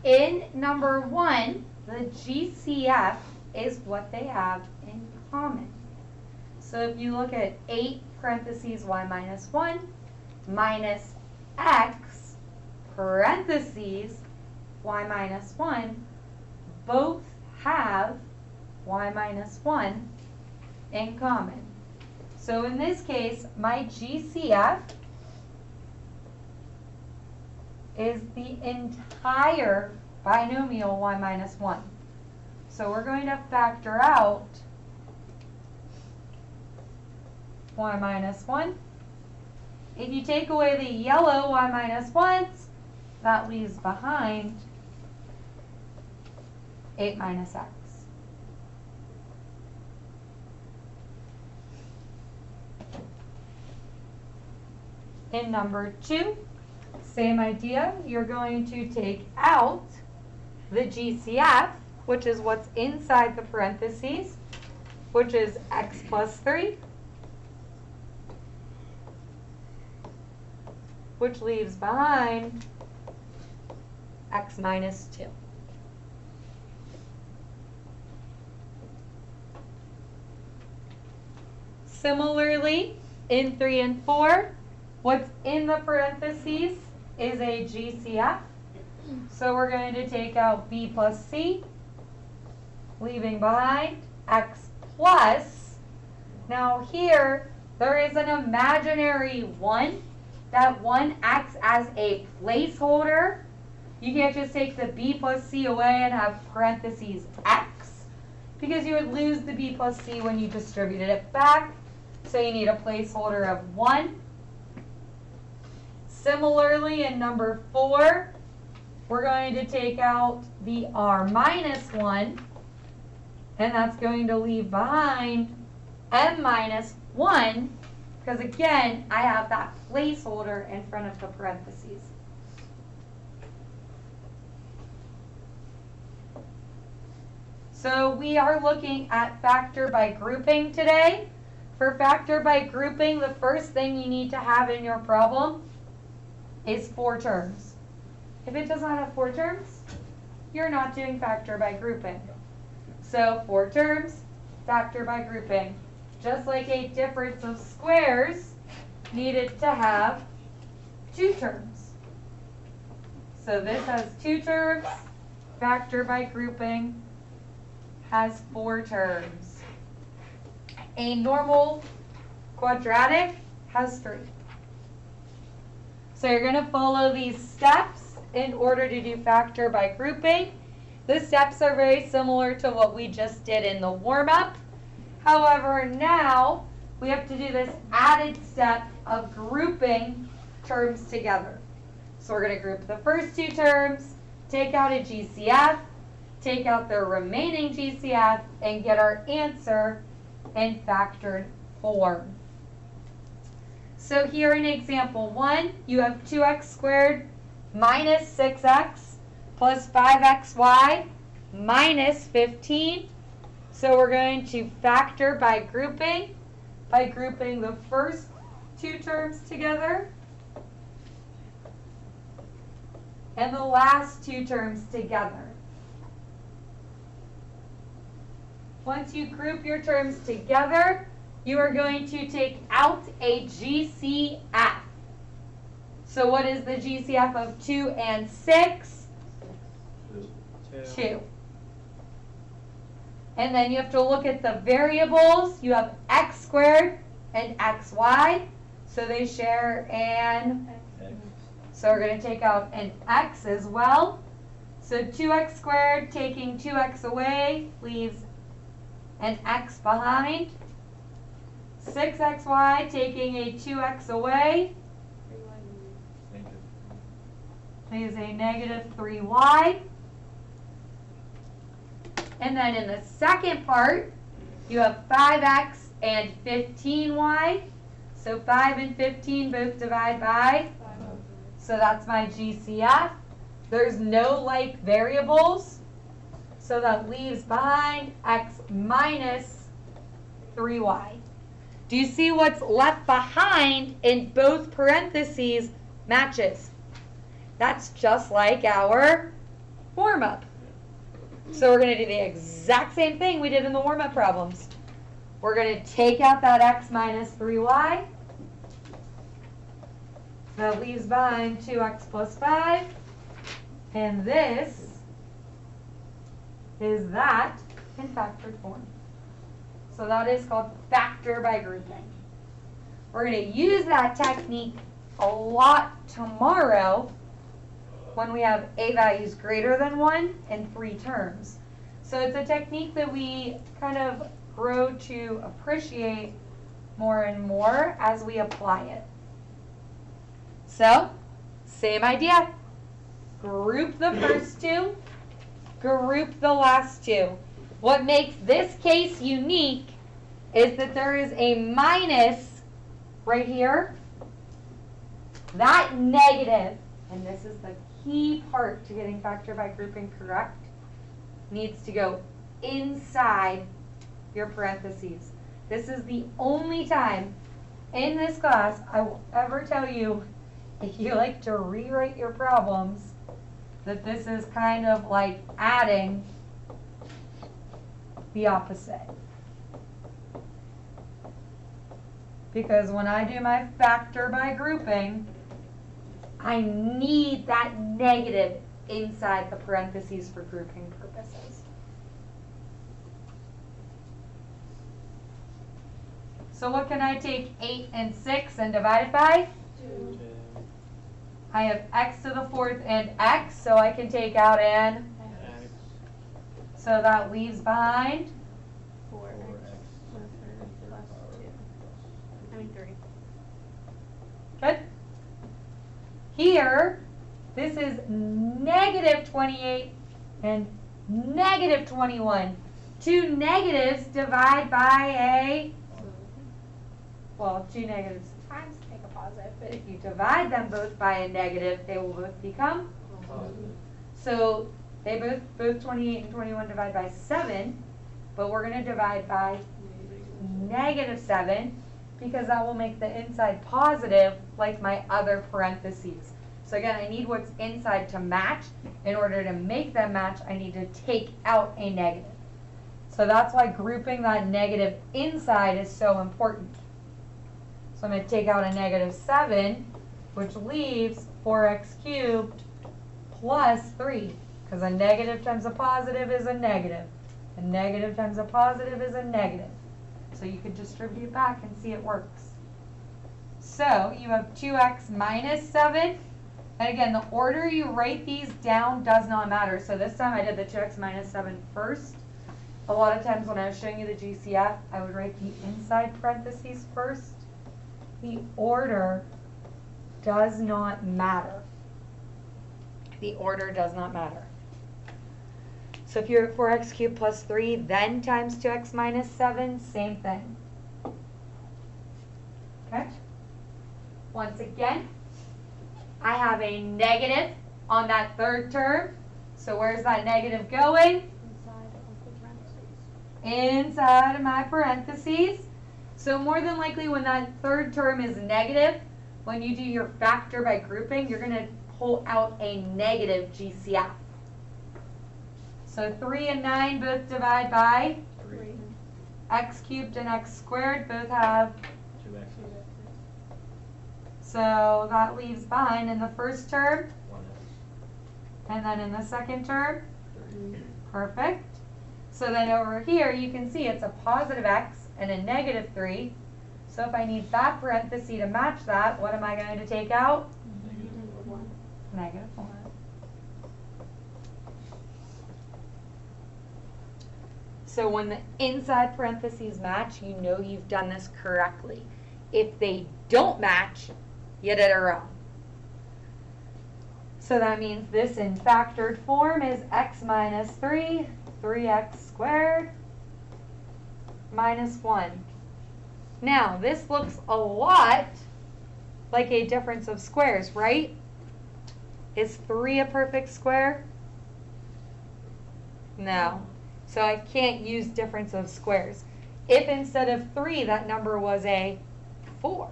In number 1, the GCF is what they have in common. So if you look at 8 parentheses y minus 1 minus x parentheses y minus 1, both have y minus 1 in common. So in this case, my GCF is the entire binomial y minus 1. So we're going to factor out y minus 1. If you take away the yellow y minus 1s, that leaves behind 8 minus x. In number 2, same idea. You're going to take out the GCF, which is what's inside the parentheses, which is x plus 3, which leaves behind x minus 2. Similarly, in 3 and 4, what's in the parentheses is a GCF. So we're going to take out b plus c, leaving behind x plus. Now here, there is an imaginary 1. That 1 acts as a placeholder. You can't just take the b plus c away and have parentheses x, because you would lose the b plus c when you distributed it back. So you need a placeholder of 1. Similarly, in number 4, we're going to take out the r minus 1, and that's going to leave behind m minus 1, because again, I have that placeholder in front of the parentheses. So we are looking at factor by grouping today. For factor by grouping, the first thing you need to have in your problem is 4 terms. If it does not have 4 terms, you're not doing factor by grouping. So 4 terms, factor by grouping. Just like a difference of squares needed to have 2 terms. So this has 2 terms, factor by grouping has 4 terms. A normal quadratic has 3. So you're going to follow these steps in order to do factor by grouping. The steps are very similar to what we just did in the warm-up. However, now we have to do this added step of grouping terms together. So we're going to group the first 2 terms, take out a GCF, take out the remaining GCF, and get our answer in factored form. So here in example 1, you have 2x squared minus 6x plus 5xy minus 15. So we're going to factor by grouping the first 2 terms together and the last 2 terms together. Once you group your terms together, you are going to take out a GCF. So what is the GCF of 2 and 6? 2. And then you have to look at the variables. You have x squared and xy. So they share an x. So we're going to take out an x as well. So 2x squared, taking 2x away, leaves an x behind. 6xy, taking a 2x away, leaves a negative 3y. And then in the second part, you have 5x and 15y. So 5 and 15 both divide by. So that's my GCF. There's no like variables. So that leaves behind x minus 3y. Do you see what's left behind in both parentheses matches? That's just like our warm-up. So we're going to do the exact same thing we did in the warm-up problems. We're going to take out that x minus 3y. That leaves behind 2x plus 5. And this is that in factored form. So that is called factor by grouping. We're going to use that technique a lot tomorrow when we have a values greater than 1 and 3 terms. So it's a technique that we kind of grow to appreciate more and more as we apply it. So, same idea. Group the first two, group the last two. What makes this case unique is that there is a minus right here. That negative, and this is the key part to getting factor by grouping correct, needs to go inside your parentheses. This is the only time in this class I will ever tell you, if you like to rewrite your problems, that this is kind of like adding the opposite. Because when I do my factor by grouping, I need that negative inside the parentheses for grouping purposes. So what can I take 8 and 6 and divide it by? 2. I have x to the 4th and x, so I can take out an X. So that leaves behind 4x plus 2. I mean 3. Good. Here, this is negative 28 and negative 21. Two negatives divide by a, well, two negatives times make a positive, but if you divide them both by a negative, they will both become Positive. So they both 28 and 21 divide by 7, but we're going to divide by negative 7 because that will make the inside positive like my other parentheses. So again, I need what's inside to match. In order to make them match, I need to take out a negative. So that's why grouping that negative inside is so important. So I'm going to take out a negative 7, which leaves 4x cubed plus 3, because a negative times a positive is a negative. A negative times a positive is a negative. So you can distribute back and see it works. So you have 2x minus 7. And again, the order you write these down does not matter. So this time I did the 2x minus 7 first. A lot of times when I was showing you the GCF, I would write the inside parentheses first. The order does not matter. The order does not matter. So if you're at 4x cubed plus 3, then times 2x minus 7, same thing. Okay? Once again, I have a negative on that third term. So where's that negative going? Inside of my parentheses. So more than likely when that third term is negative, when you do your factor by grouping, you're going to pull out a negative GCF. So 3 and 9 both divide by 3. x cubed and x squared both have, 2x. so that leaves behind in the first term, 1x. and then in the second term, 3. perfect. So then over here you can see it's a positive x and a negative 3. So if I need that parenthesis to match that, what am I going to take out? Negative 1. Negative 1. So when the inside parentheses match, you know you've done this correctly. If they don't match, you did it wrong. So that means this in factored form is x minus 3, 3x squared, minus 1. Now, this looks a lot like a difference of squares, right? Is 3 a perfect square? No. So I can't use difference of squares. If instead of 3, that number was a 4,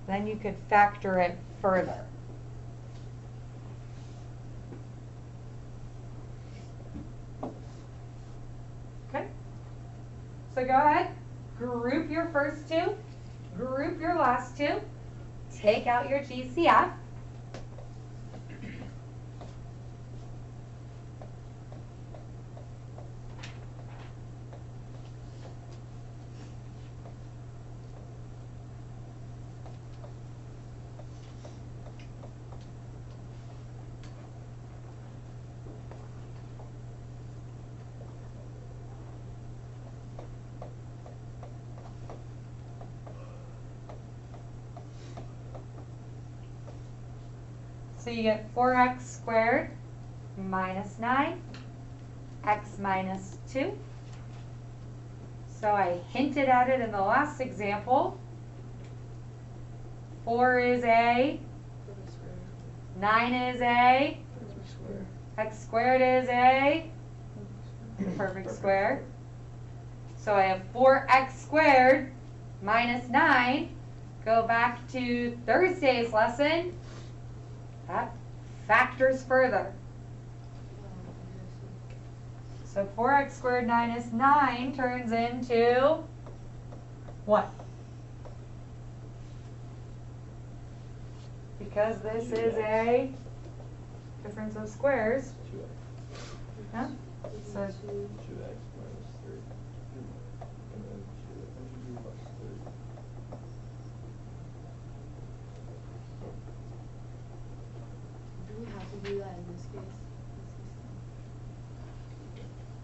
then you could factor it further. So go ahead, group your first two, group your last two, take out your GCF. So you get 4x squared minus 9, x minus 2. So I hinted at it in the last example. 4 is a, 9 is a, x squared is a perfect square. So I have 4x squared minus 9. Go back to Thursday's lesson. That factors further. So 4x squared minus 9 turns into what? Because this is a difference of squares. 2x. Huh? So 2x minus 3. And then 2 plus 3. Do we have to do that in this case?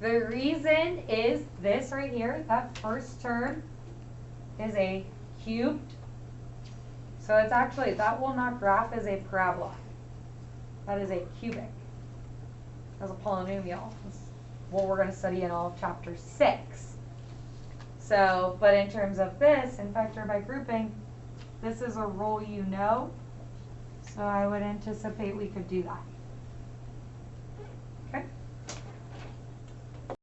the reason is this right here, that first term is a cubed. So it's actually, that will not graph as a parabola. That is a cubic. As a polynomial. That's what we're going to study in all of chapter 6. So, but in terms of this, in factor by grouping, this is a rule you know. So I would anticipate we could do that.